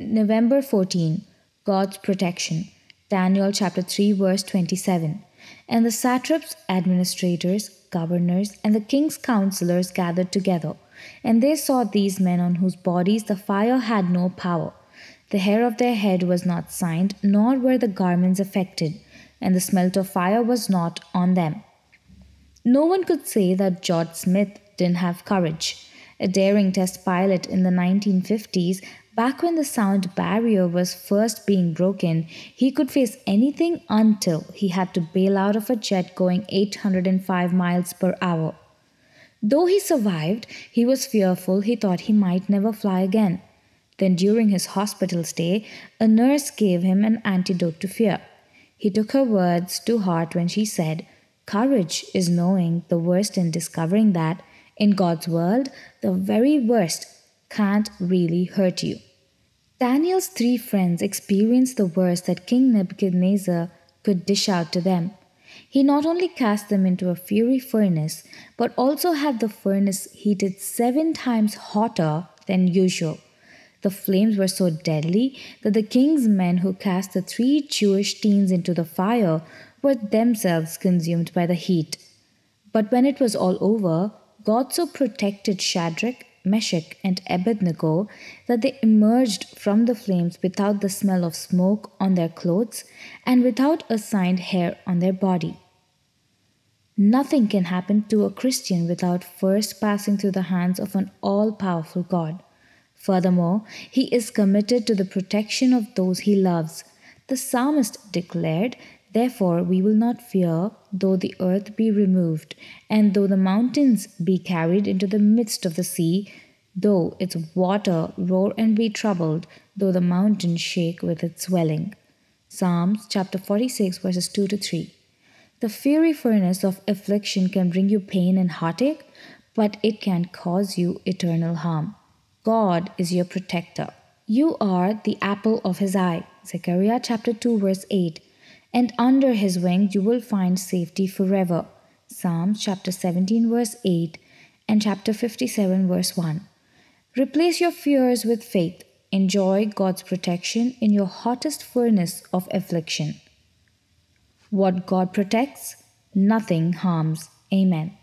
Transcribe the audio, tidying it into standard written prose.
November 14. God's protection. Daniel chapter 3 verse 27. And the satraps, administrators, governors, and the king's counsellors gathered together. And they saw these men on whose bodies the fire had no power. The hair of their head was not signed, nor were the garments affected, and the smelt of fire was not on them. No one could say that George Smith didn't have courage. A daring test pilot in the 1950s, back when the sound barrier was first being broken, he could face anything until he had to bail out of a jet going 805 miles per hour. Though he survived, he was fearful he thought he might never fly again. Then during his hospital stay, a nurse gave him an antidote to fear. He took her words to heart when she said, "Courage is knowing the worst and discovering that, in God's world, the very worst can't really hurt you." Daniel's 3 friends experienced the worst that King Nebuchadnezzar could dish out to them. He not only cast them into a fiery furnace, but also had the furnace heated 7 times hotter than usual. The flames were so deadly that the king's men who cast the 3 Jewish teens into the fire were themselves consumed by the heat. But when it was all over, God so protected Shadrach, Meshach, and Abednego that they emerged from the flames without the smell of smoke on their clothes and without a signed hair on their body. Nothing can happen to a Christian without first passing through the hands of an all-powerful God. Furthermore, he is committed to the protection of those he loves. The psalmist declared, "Therefore we will not fear, though the earth be removed, and though the mountains be carried into the midst of the sea, though its water roar and be troubled, though the mountains shake with its swelling." Psalms chapter 46 verses 2 to 3. The fiery furnace of affliction can bring you pain and heartache, but it can cause you eternal harm. God is your protector. You are the apple of his eye. Zechariah chapter 2 verse 8. And under his wing you will find safety forever. Psalms chapter 17 verse 8 and chapter 57 verse 1. Replace your fears with faith. Enjoy God's protection in your hottest furnace of affliction. What God protects, nothing harms. Amen.